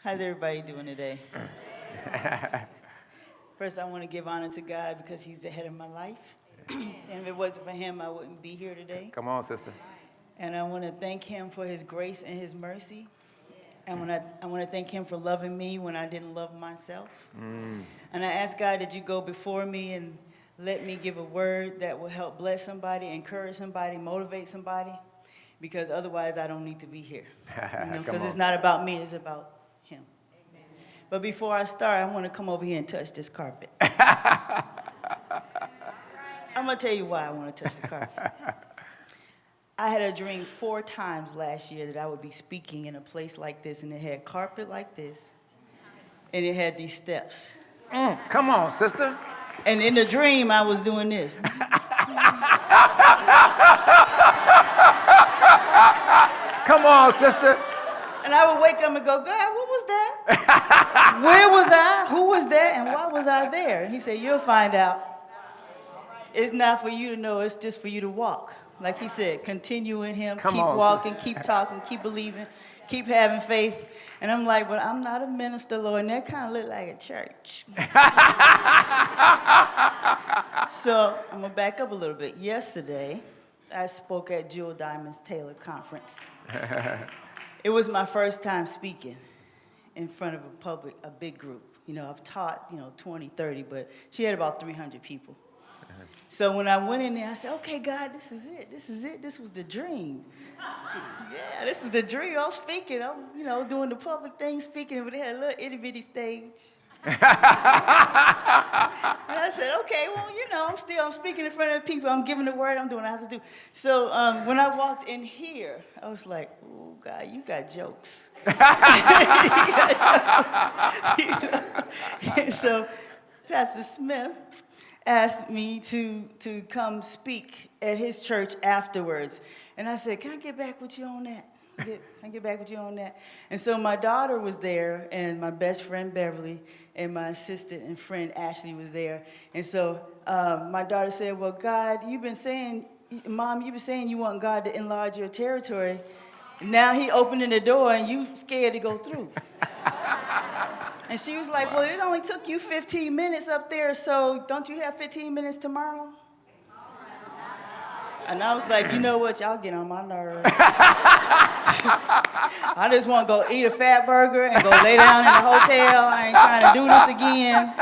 How's everybody doing today? First, I want to give honor to God because he's the head of my life. And if it wasn't for him, I wouldn't be here today. Come on, sister. And I want to thank him for his grace and his mercy. And I want to thank him for loving me when I didn't love myself. And I ask God that you go before me and let me give a word that will help bless somebody, encourage somebody, motivate somebody. Because otherwise, I don't need to be here. Because it's not about me, it's about him. But before I start, I want to come over here and touch this carpet. I'm going to tell you why I want to touch the carpet. I had a dream 4 times last year that I would be speaking in a place like this, and it had carpet like this, and it had these steps. Come on, sister. And in the dream, I was doing this. Come on, sister. And I would wake up and go, God, what was that? Where was I? Who was that? And why was I there? And he said, you'll find out. It's not for you to know, it's just for you to walk. Like he said, continue in him, keep walking, keep talking, keep believing, keep having faith. And I'm like, but I'm not a minister, Lord, and that kind of look like a church. So I'm going to back up a little bit. Yesterday, I spoke at Jewel Diamond's Taylor Conference. It was my first time speaking in front of a big group. You know, I've taught, 20, 30, but she had about 300 people. So when I went in there, I said, okay, God, this is it. This is it. This was the dream. Yeah, this was the dream. I was speaking. I'm, doing the public thing, speaking, but they had a little itty-bitty stage. And I said, okay, well, I'm speaking in front of people. I'm giving the word. I'm doing what I have to do. So when I walked in here, I was like, oh, God, you got jokes. And so Pastor Smith asked me to come speak at his church afterwards. And I said, can I get back with you on that? Can I get back with you on that? And so my daughter was there, and my best friend Beverly, and my assistant and friend Ashley was there. And so my daughter said, well, God, Mom, you've been saying you want God to enlarge your territory. Now he opening the door, and you scared to go through. And she was like, well, it only took you 15 minutes up there, so don't you have 15 minutes tomorrow? And I was like, you know what, y'all get on my nerves. I just want to go eat a fat burger and go lay down in the hotel. I ain't trying to do this again.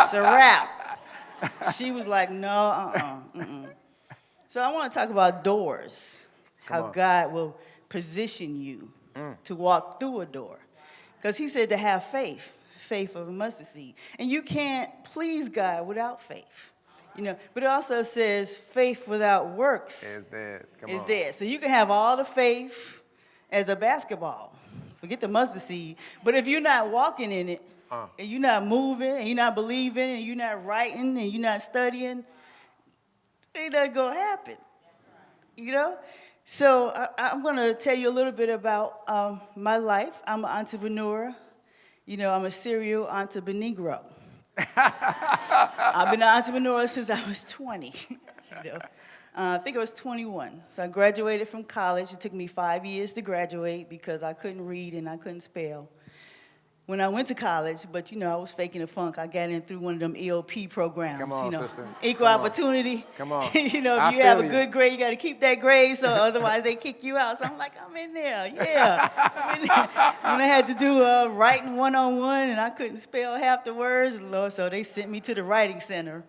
It's a wrap. She was like, no, So I want to talk about doors, how God will position you to walk through a door. Because he said to have faith of a mustard seed. And you can't please God without faith. But it also says faith without works is dead. Dead. So you can have all the faith as a basketball. Forget the mustard seed. But if you're not walking in it, and you're not moving, and you're not believing, and you're not writing, and you're not studying, ain't nothing going to happen. So I'm going to tell you a little bit about my life. I'm an entrepreneur. I'm a serial entrepreneur. I've been an entrepreneur since I was 20. I think I was 21. So I graduated from college. It took me 5 years to graduate because I couldn't read and I couldn't spell when I went to college. But, I was faking the funk. I got in through one of them EOP programs. Come on, sister. Equal opportunity. Come on. If you have a good grade, you got to keep that grade, so otherwise they kick you out. So I'm like, I'm in there. Yeah. I'm in there. When I had to do writing one-on-one and I couldn't spell half the words, Lord, so they sent me to the writing center.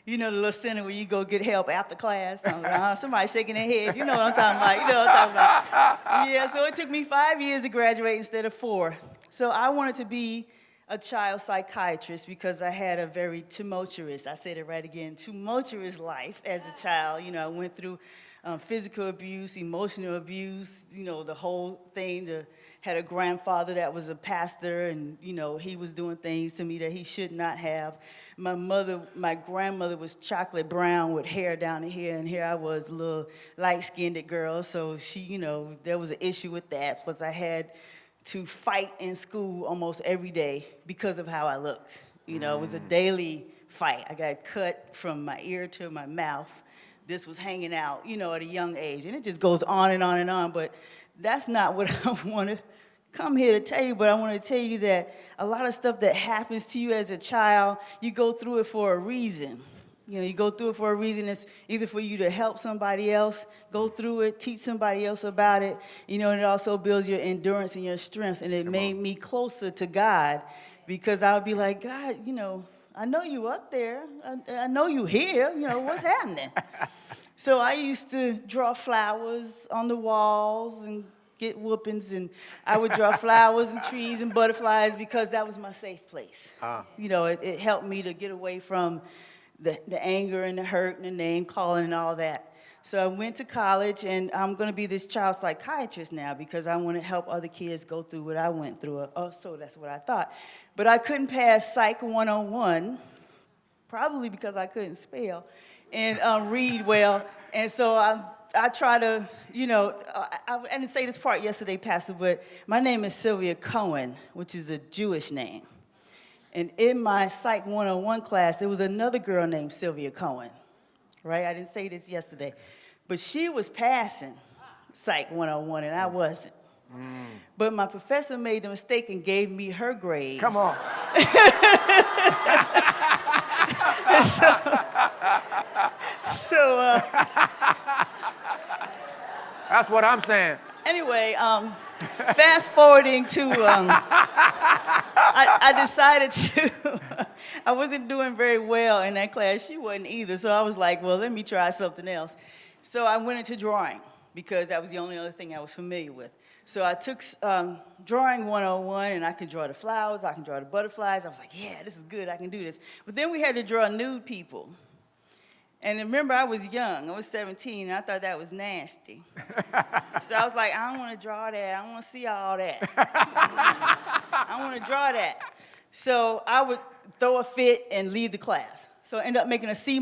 The little center where you go get help after class. I'm like, somebody shaking their heads. You know what I'm talking about. Yeah, so it took me 5 years to graduate instead of 4. So I wanted to be a child psychiatrist because I had a very tumultuous life as a child. I went through physical abuse, emotional abuse, the whole thing. Had a grandfather that was a pastor, and, he was doing things to me that he should not have. My grandmother was chocolate brown with hair down to here, and here I was, a little light-skinned girl. So she, there was an issue with that. Plus I had to fight in school almost every day because of how I looked. It was a daily fight. I got cut from my ear to my mouth. This was hanging out, at a young age. And it just goes on and on and on. But that's not what I want to come here to tell you, but I want to tell you that a lot of stuff that happens to you as a child, you go through it for a reason. You know, you go through it for a reason. It's either for you to help somebody else go through it, teach somebody else about it, you know, and it also builds your endurance and your strength. And it made me closer to God because I would be like, God, you know, I know you up there. I know you here. You know, what's happening? So I used to draw flowers on the walls and get whoopings, and I would draw flowers and trees and butterflies because that was my safe place. You know, it helped me to get away from the anger and the hurt and the name calling and all that. So I went to college, and I'm going to be this child psychiatrist now because I want to help other kids go through what I went through. Oh, so that's what I thought. But I couldn't pass Psych 101, probably because I couldn't spell and read well. And so I try to, you know, I didn't say this part yesterday, Pastor, but my name is Sylvia Cohen, which is a Jewish name. And in my Psych 101 class, there was another girl named Sylvia Cohen, right? I didn't say this yesterday. But she was passing Psych 101, and I wasn't. But my professor made the mistake and gave me her grade. Come on. So That's what I'm saying. anyway, fast forwarding to, I decided to, I wasn't doing very well in that class. She wasn't either. So I was like, well, let me try something else. So I went into drawing because that was the only other thing I was familiar with. So I took drawing 101, and I could draw the flowers, I can draw the butterflies. I was like, yeah, this is good, I can do this. But then we had to draw nude people. And remember, I was young. I was 17, and I thought that was nasty. So I was like, I don't want to draw that. I don't want to see all that. I don't want to draw that. So I would throw a fit and leave the class. So I ended up making a C-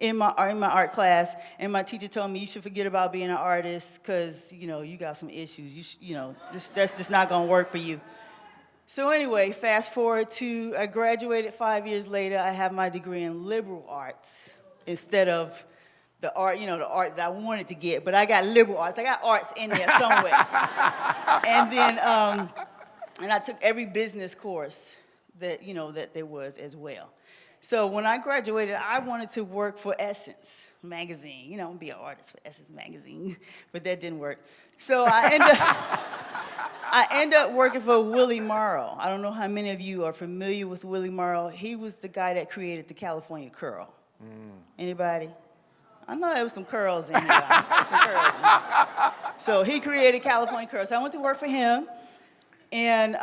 in my art class, and my teacher told me, you should forget about being an artist because, you know, you got some issues. That's just not going to work for you. So anyway, fast forward to, I graduated 5 years later. I have my degree in liberal arts instead of the art, you know, the art that I wanted to get. But I got liberal arts. I got arts in there somewhere. And then, and I took every business course that, you know, that there was as well. So when I graduated, I wanted to work for Essence magazine. You know, be an artist for Essence magazine, but that didn't work. So I ended up working for Willie Morrow. I don't know how many of you are familiar with Willie Morrow. He was the guy that created the California curl. Anybody? I know there was some curls in here. So he created California curl. So I went to work for him, and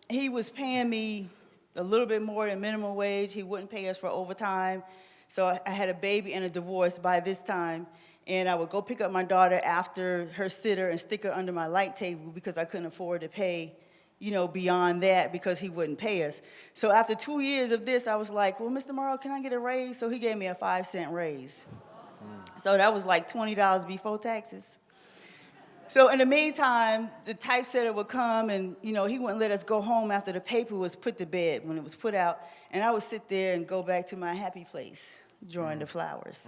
he was paying me a little bit more than minimum wage. He wouldn't pay us for overtime. So I had a baby and a divorce by this time. And I would go pick up my daughter after her sitter and stick her under my light table because I couldn't afford to pay, you know, beyond that because he wouldn't pay us. So after 2 years of this, I was like, well, Mr. Morrow, can I get a raise? So he gave me a 5-cent raise. So that was like $20 before taxes. So in the meantime, the typesetter would come and, you know, he wouldn't let us go home after the paper was put to bed, when it was put out. And I would sit there and go back to my happy place, drawing the flowers.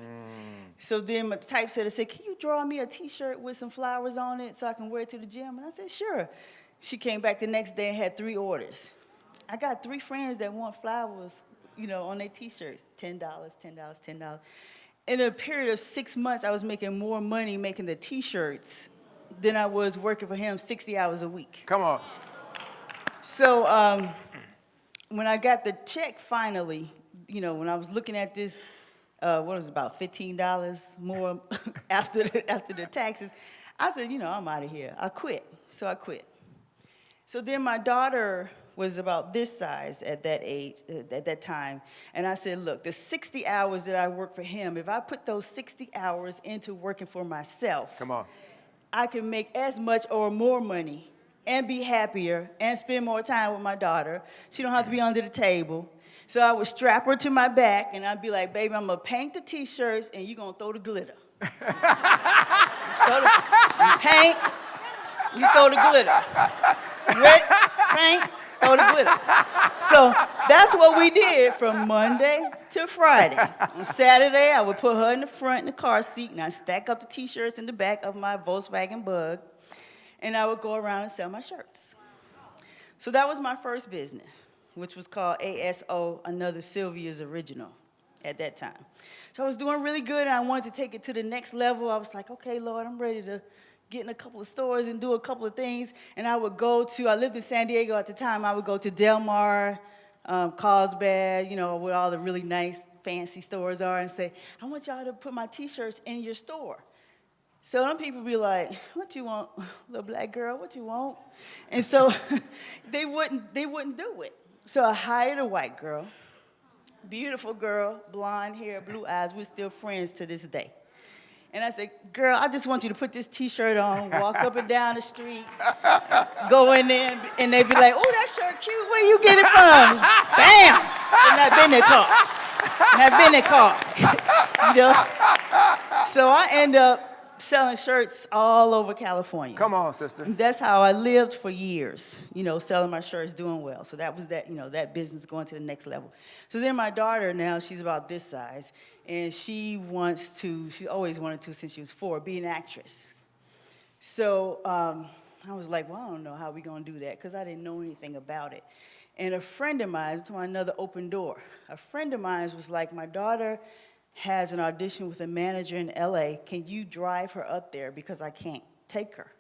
So then my typesetter said, can you draw me a T-shirt with some flowers on it so I can wear it to the gym? And I said, sure. She came back the next day and had 3 orders. I got 3 friends that want flowers, you know, on their T-shirts, $10, $10, $10. In a period of 6 months, I was making more money making the T-shirts than I was working for him 60 hours a week. Come on. So when I got the check finally, you know, when I was looking at this, what was it, about $15 more after the taxes, I said, you know, I'm out of here. I quit. So I quit. So then my daughter was about this size at that age, at that time. And I said, look, the 60 hours that I worked for him, if I put those 60 hours into working for myself, Come on. I can make as much or more money and be happier and spend more time with my daughter. She don't have to be under the table. So I would strap her to my back, and I'd be like, baby, I'm going to paint the T-shirts, and you're going to throw the glitter. You paint, you throw the glitter. Ready? Paint, throw the glitter. So that's what we did from Monday to Friday. On Saturday, I would put her in the front in the car seat, and I'd stack up the T-shirts in the back of my Volkswagen Bug. and I would go around and sell my shirts. So that was my first business, which was called ASO, Another Sylvia's Original at that time. So I was doing really good, and I wanted to take it to the next level. I was like, okay, Lord, I'm ready to get in a couple of stores and do a couple of things. And I would I lived in San Diego at the time, I would go to Del Mar, Carlsbad, where all the really nice, fancy stores are, and say, I want y'all to put my T-shirts in your store. So some people be like, what you want, little black girl, what you want? And so they wouldn't do it. So I hired a white girl, beautiful girl, blonde hair, blue eyes. We're still friends to this day. And I said, girl, I just want you to put this T-shirt on, walk up and down the street, go in there, and they'd be like, oh, that shirt cute. Where you get it from? Bam! And I've been in car. So I end up selling shirts all over California. Come on, sister. That's how I lived for years, selling my shirts, doing well. So that was that business going to the next level. So then my daughter now, she's about this size, and she always wanted to since she was 4, be an actress. So I was like, well, I don't know how we're going to do that because I didn't know anything about it. And a friend of mine, to another open door, a friend of mine was like, my daughter has an audition with a manager in LA. Can you drive her up there because I can't take her?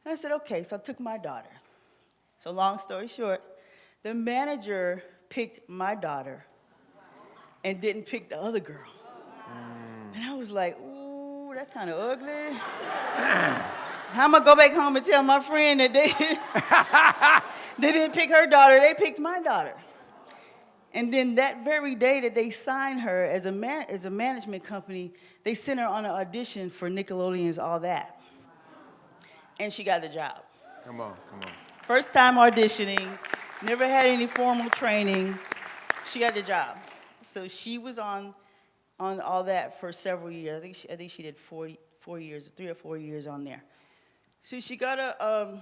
And I said, okay. So I took my daughter. So long story short, the manager picked my daughter and didn't pick the other girl. And I was like, ooh, that's kind of ugly. How am I go back home and tell my friend that they didn't pick her daughter, they picked my daughter? And then that very day that they signed her as a management company, they sent her on an audition for Nickelodeon's All That. And she got the job. Come on. First time auditioning, never had any formal training. She got the job. So she was on All That for several years. I think she did 4 years, 3 or 4 years on there. So she got a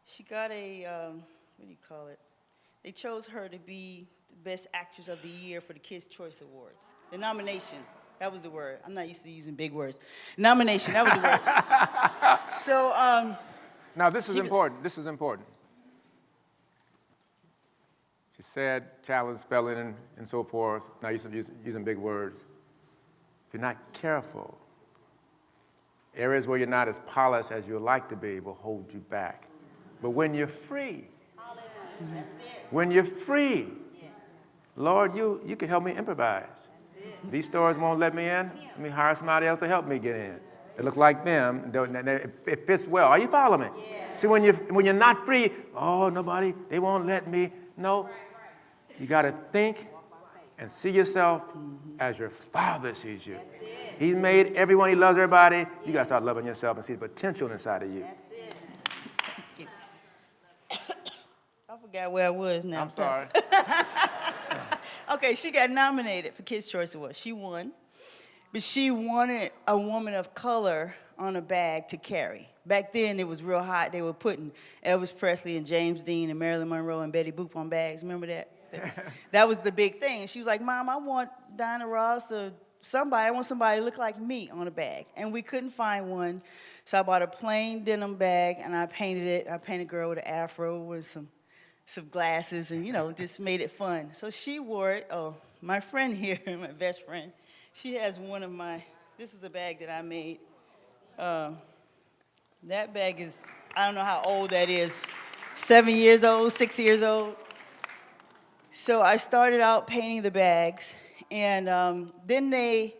what do you call it? They chose her to be the Best Actress of the Year for the Kids' Choice Awards. The nomination, that was the word. I'm not used to using big words. Nomination, that was the word. So, Now, this is important. This is important. She said challenge, spelling, and so forth. Now, using big words. If you're not careful, areas where you're not as polished as you'd like to be will hold you back. But when you're free, that's it. When you're free, yes. Lord, you can help me improvise. These stores won't let me in. Let me hire somebody else to help me get in. It look like them. It fits well. Are you following me? Yeah. See, when you're not free, they won't let me. No, you got to think and see yourself as your Father sees you. He's made everyone. He loves everybody. You got to start loving yourself and see the potential inside of you. I forgot where I was now. I'm sorry. Okay, she got nominated for Kids' Choice Award. She won. But she wanted a woman of color on a bag to carry. Back then, it was real hot. They were putting Elvis Presley and James Dean and Marilyn Monroe and Betty Boop on bags. Remember that? That was the big thing. And she was like, Mom, I want Diana Ross or somebody. I want somebody to look like me on a bag. And we couldn't find one. So I bought a plain denim bag, and I painted it. I painted a girl with an afro with some glasses and, just made it fun. So she wore it. Oh, my friend here, my best friend, she has this is a bag that I made. That bag is, I don't know how old that is, 7 years old, 6 years old. So I started out painting the bags, and then they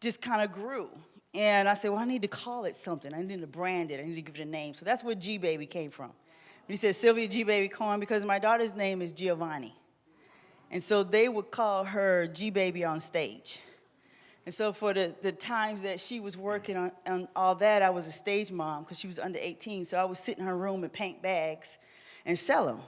just kind of grew. And I said, well, I need to call it something. I need to brand it. I need to give it a name. So that's where Gbaby came from. He said Sylvia Gbaby Cohen because my daughter's name is Giovanni. And so they would call her Gbaby on stage. And so for the times that she was working on All That, I was a stage mom because she was under 18. So I would sit in her room and paint bags and sell them.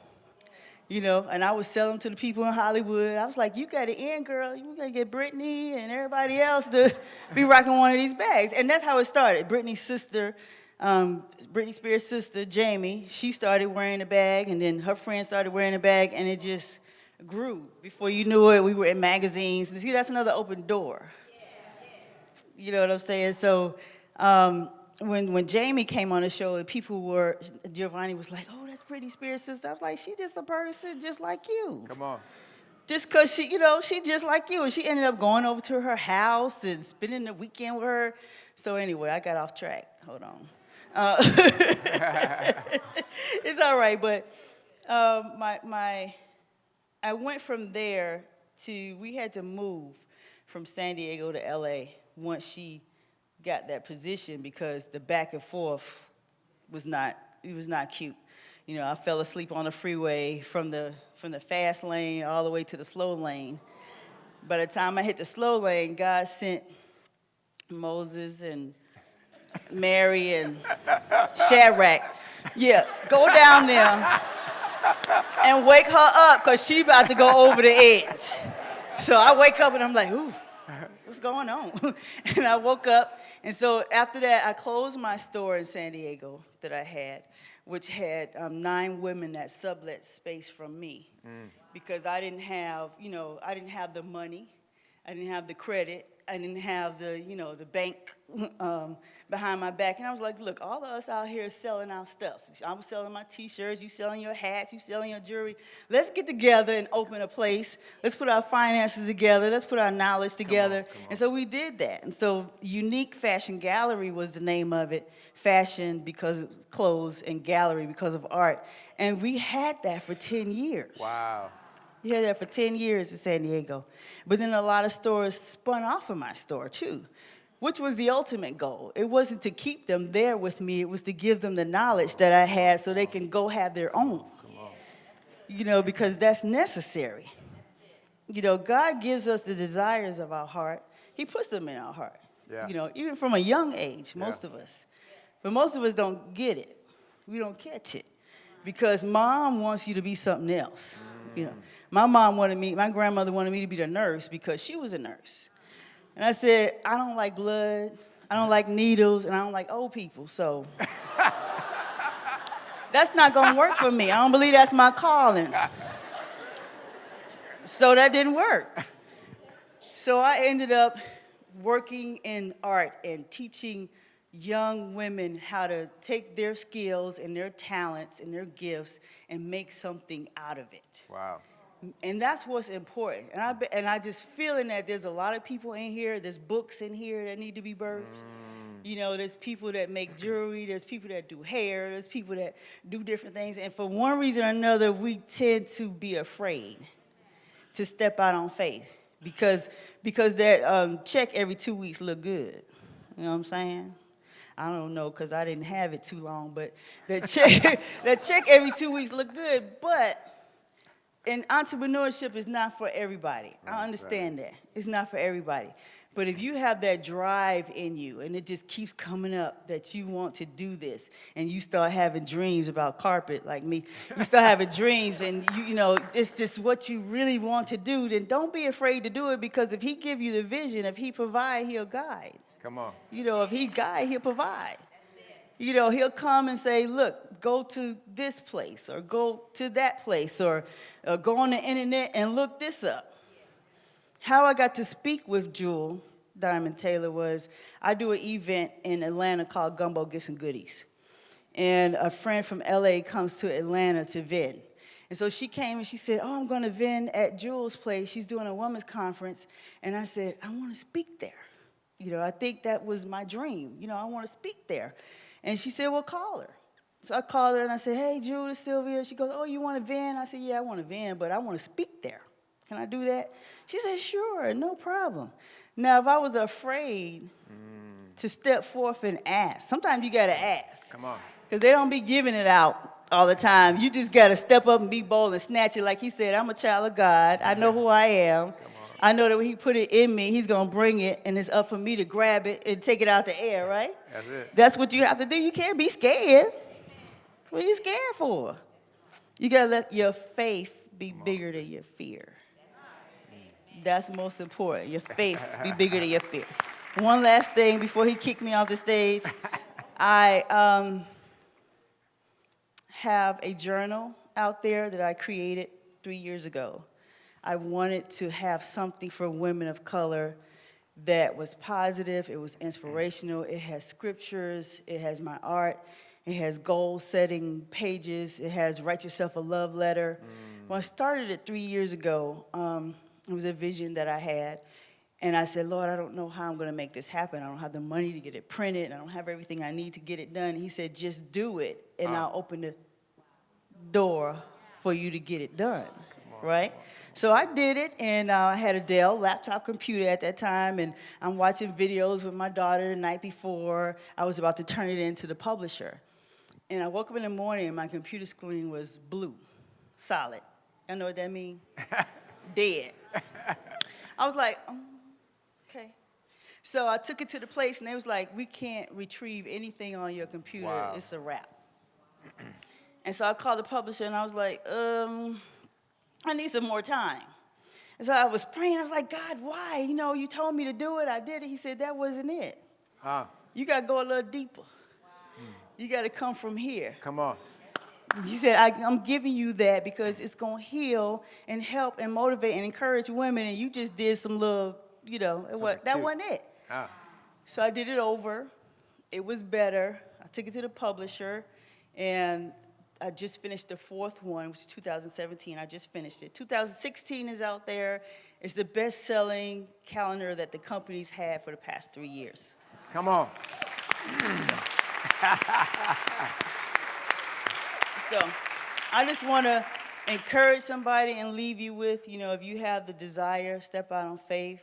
And I would sell them to the people in Hollywood. I was like, you got it in, girl. You got to get Britney and everybody else to be rocking one of these bags. And that's how it started. Britney's sister, Britney Spears' sister, Jamie, she started wearing a bag, and then her friends started wearing a bag, and it just grew. Before you knew it, we were in magazines. And see, that's another open door. You know what I'm saying? So when Jamie came on the show, Giovanni was like, oh, that's Britney Spears' sister. I was like, she's just a person just like you. Come on. Just because she just like you. And she ended up going over to her house and spending the weekend with her. So anyway, I got off track. Hold on. It's all right, but I went from there we had to move from San Diego to LA once she got that position because the back and forth was not cute. I fell asleep on the freeway from the fast lane all the way to the slow lane. By the time I hit the slow lane, God sent Moses and Mary and Shadrach. Yeah, go down there and wake her up because she about to go over the edge. So I wake up and I'm like, ooh, what's going on? And I woke up. And so after that, I closed my store in San Diego that I had, which had 9 women that sublet space from me because I didn't have the money. I didn't have the credit. I didn't have the bank behind my back. And I was like, look, all of us out here selling our stuff. I was selling my T-shirts, you selling your hats, you selling your jewelry. Let's get together and open a place. Let's put our finances together. Let's put our knowledge together. Come on. And so we did that. And so Unique Fashion Gallery was the name of it. Fashion because of clothes and gallery because of art. And we had that for 10 years. Wow. We had that for 10 years in San Diego. But then a lot of stores spun off of my store, too, which was the ultimate goal. It wasn't to keep them there with me. It was to give them the knowledge that I had so they can go have their own, because that's necessary. God gives us the desires of our heart. He puts them in our heart, even from a young age, most of us. But most of us don't get it. We don't catch it because mom wants you to be something else. My grandmother wanted me to be the nurse because she was a nurse. And I said, I don't like blood, I don't like needles, and I don't like old people, so that's not going to work for me. I don't believe that's my calling. So that didn't work. So I ended up working in art and teaching young women how to take their skills and their talents and their gifts and make something out of it. Wow. And that's what's important. And I just feeling that there's a lot of people in here, there's books in here that need to be birthed. There's people that make jewelry, there's people that do hair, there's people that do different things. And for one reason or another, we tend to be afraid to step out on faith because that check every 2 weeks look good. You know what I'm saying? I don't know because I didn't have it too long, but that check every 2 weeks look good, but and entrepreneurship is not for everybody. I understand that. It's not for everybody. But if you have that drive in you and it just keeps coming up that you want to do this and you start having dreams about carpet like me, you start having dreams and it's just what you really want to do, then don't be afraid to do it because if he give you the vision, if he provide, he'll guide. Come on. If he guide, he'll provide. He'll come and say, look, go to this place or go to that place or go on the internet and look this up. How I got to speak with Jewel Diamond Taylor was I do an event in Atlanta called Gumbo Gifts and Goodies. And a friend from LA comes to Atlanta to vend. And so she came and she said, oh, I'm going to vend at Jewel's place. She's doing a women's conference. And I said, I want to speak there. I think that was my dream. I want to speak there. And she said, well, call her. So I called her and I said, hey, Jude, it's Sylvia. She goes, oh, you want to vend? I said, yeah, I want to vend, but I want to speak there. Can I do that? She said, sure, no problem. Now, if I was afraid to step forth and ask, sometimes you got to ask. Come on. Because they don't be giving it out all the time. You just got to step up and be bold and snatch it. Like he said, I'm a child of God. I know who I am. I know that when he put it in me, he's going to bring it, and it's up for me to grab it and take it out the air, right? That's it. That's what you have to do. You can't be scared. What are you scared for? You got to let your faith be bigger than your fear. That's most important. Your faith be bigger than your fear. One last thing before he kicked me off the stage. I have a journal out there that I created 3 years ago. I wanted to have something for women of color that was positive, it was inspirational, it has scriptures, it has my art, it has goal-setting pages, it has write yourself a love letter. When I started it 3 years ago, it was a vision that I had, and I said, Lord, I don't know how I'm going to make this happen. I don't have the money to get it printed, and I don't have everything I need to get it done. He said, just do it, and I'll open the door for you to get it done, right? So I did it, and I had a Dell laptop computer at that time, and I'm watching videos with my daughter the night before. I was about to turn it into the publisher. And I woke up in the morning, and my computer screen was blue, solid. You know what that means? Dead. I was like, okay. So I took it to the place, and they was like, we can't retrieve anything on your computer. Wow. It's a wrap. And so I called the publisher, and I was like, I need some more time. And so I was praying. I was like, God, why? You know, you told me to do it. I did it. He said, that wasn't it. You got to go a little deeper. You got to come from here. Come on. He said, I'm giving you that because it's going to heal and help and motivate and encourage women, and you just did some little, you know, that wasn't it. So I did it over. It was better. I took it to the publisher, and I just finished the fourth one, which is 2017. I just finished it. 2016 is out there. It's the best-selling calendar that the company's had for the past 3 years. Come on. So I just want to encourage somebody and leave you with, you know, if you have the desire, step out on faith,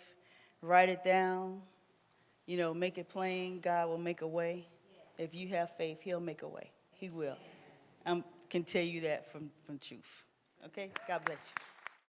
write it down, you know, make it plain. God will make a way. If you have faith, he'll make a way. He will. I can tell you that from truth. Okay? God bless you.